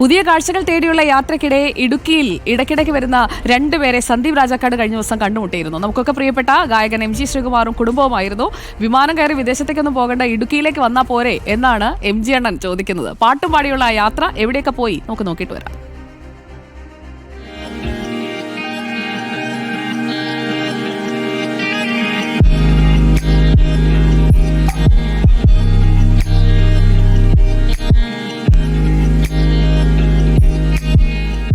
പുതിയ കാഴ്ചകൾ തേടിയുള്ള യാത്രക്കിടെ ഇടുക്കിയിൽ ഇടയ്ക്കിടയ്ക്ക് വരുന്ന രണ്ടുപേരെ സന്ദീപ് രാജാക്കാട് കഴിഞ്ഞ ദിവസം കണ്ടുമുട്ടിയിരുന്നു. നമുക്കൊക്കെ പ്രിയപ്പെട്ട ഗായകൻ MG ശ്രീകുമാറും കുടുംബവുമായിരുന്നു. വിമാനം കയറി വിദേശത്തേക്കൊന്നും പോകേണ്ട, ഇടുക്കിയിലേക്ക് വന്നാൽ പോരെ എന്നാണ് MG അണ്ണൻ ചോദിക്കുന്നത്. പാട്ടും പാടിയുള്ള ആ യാത്ര എവിടെയൊക്കെ പോയി നമുക്ക് നോക്കിയിട്ട് വരാം.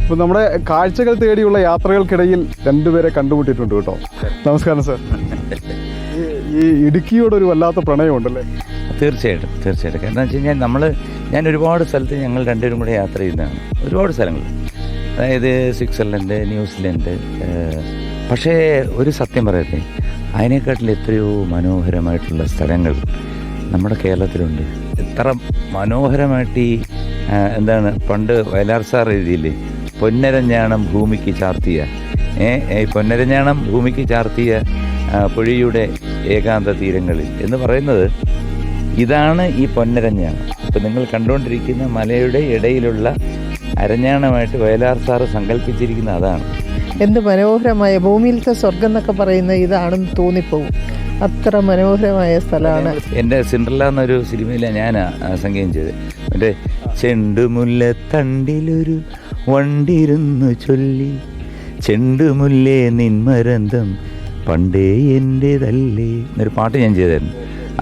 ഇപ്പം നമ്മുടെ കാഴ്ചകൾ തേടിയുള്ള യാത്രകൾക്കിടയിൽ രണ്ടുപേരെ കണ്ടുമുട്ടിയിട്ടുണ്ട് കേട്ടോ. നമസ്കാരം സാർ. ഈ ഇടുക്കിയോടൊരു വല്ലാത്ത പ്രണയമുണ്ടല്ലേ? തീർച്ചയായിട്ടും. കാരണം വെച്ച് കഴിഞ്ഞാൽ ഞാൻ ഒരുപാട് സ്ഥലത്ത് ഞങ്ങൾ രണ്ടുപേരും കൂടെ യാത്ര ചെയ്യുന്നതാണ്. ഒരുപാട് സ്ഥലങ്ങൾ, അതായത് സ്വിറ്റ്സർലൻഡ്, ന്യൂസിലൻഡ്. പക്ഷേ ഒരു സത്യം പറയട്ടെ, അതിനെക്കാട്ടിൽ എത്രയോ മനോഹരമായിട്ടുള്ള സ്ഥലങ്ങൾ നമ്മുടെ കേരളത്തിലുണ്ട്. എത്ര മനോഹരമായിട്ട് എന്താണ് പണ്ട് വയലാർ സാർ എഴുതിയില്ലേ, പൊന്നരഞ്ഞാണം ഭൂമിക്ക് ചാർത്തിയ പൊന്നരഞ്ഞാണം ഭൂമിക്ക് ചാർത്തിയ പുഴയുടെ ഏകാന്ത തീരങ്ങളിൽ എന്ന് പറയുന്നത് ഇതാണ് ഈ പൊന്നരഞ്ഞാണം. ഇപ്പം നിങ്ങൾ കണ്ടുകൊണ്ടിരിക്കുന്ന മലയുടെ ഇടയിലുള്ള അരഞ്ഞാണമായിട്ട് വയലാർ സാറ് സങ്കല്പിച്ചിരിക്കുന്ന അതാണ്. എന്ത് മനോഹരമായ ഭൂമിയിലത്തെ സ്വർഗം എന്നൊക്കെ പറയുന്ന ഇതാണെന്ന് തോന്നിപ്പോകും. അത്ര മനോഹരമായ സ്ഥലമാണ്. എൻ്റെ സിൻഡ്രല്ല എന്നൊരു സിനിമയിലാണ് ഞാൻ സംഗീതം ചെയ്തത്. മറ്റേ ചെണ്ടുമുല്ല തണ്ടിലൊരു വണ്ടിരുന്നു ചൊല്ലി, ചെണ്ടുമുല്ലേ നിന്മരന്തം പണ്ടേ എൻ്റെതല്ലേ എന്നൊരു പാട്ട് ഞാൻ ചെയ്തായിരുന്നു.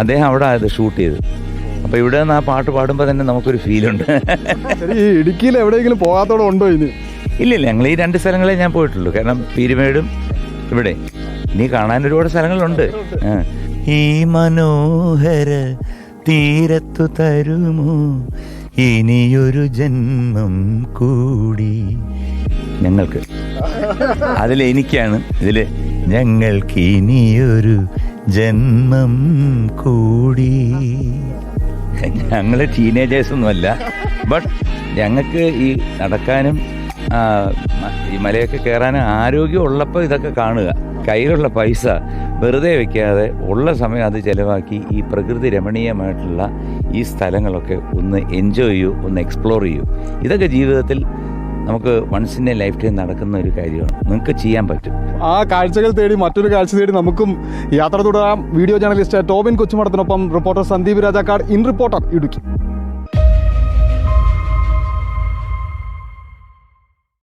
അദ്ദേഹം അവിടെ അത് ഷൂട്ട് ചെയ്ത്. അപ്പോൾ ഇവിടെ നിന്ന് ആ പാട്ട് പാടുമ്പോൾ തന്നെ നമുക്കൊരു ഫീലുണ്ട്. ഈ ഇടുക്കിയിൽ എവിടെയെങ്കിലും പോകാത്തോടെ ഉണ്ടോ ഇനി? ഇല്ല, ഞങ്ങൾ ഈ രണ്ട് സ്ഥലങ്ങളെ ഞാൻ പോയിട്ടുള്ളൂ. കാരണം പീരുമേടും ഇവിടെ. ഇനി കാണാൻ ഒരുപാട് സ്ഥലങ്ങളുണ്ട്. ഈ മനോഹര തീരത്തു തരുമോ ഇനിയൊരു ജന്മം കൂടി ഞങ്ങൾക്ക്. അതിലെനിക്കാണ് ഇതിൽ ഞങ്ങൾക്ക് ഇനിയൊരു ജന്മം കൂടി. ഞങ്ങൾ ടീനേജേഴ്സൊന്നുമല്ല, ബട്ട് ഞങ്ങൾക്ക് ഈ നടക്കാനും ഈ മലയൊക്കെ കയറാനും ആരോഗ്യം ഉള്ളപ്പോൾ ഇതൊക്കെ കാണുക. കയ്യിലുള്ള പൈസ വെറുതെ വെക്കാതെ ഉള്ള സമയം അത് ചിലവാക്കി ഈ പ്രകൃതി രമണീയമായിട്ടുള്ള ഈ സ്ഥലങ്ങളൊക്കെ ഒന്ന് എൻജോയ് ചെയ്യൂ, ഒന്ന് എക്സ്പ്ലോർ ചെയ്യൂ. ഇതൊക്കെ ജീവിതത്തിൽ നമുക്ക് once in a lifetime നടക്കുന്ന ഒരു കാര്യമാണ്. നിങ്ങൾക്ക് ചെയ്യാൻ പറ്റും. ആ കാഴ്ചകൾ തേടി മറ്റൊരു കാഴ്ച തേടി നമുക്കും യാത്ര തുടരാം. വീഡിയോ ജേർണലിസ്റ്റ് ടോബിൻ കൊച്ചുമടത്തിനൊപ്പം reporter Sandeep Rajakkad, in reporter Idukki.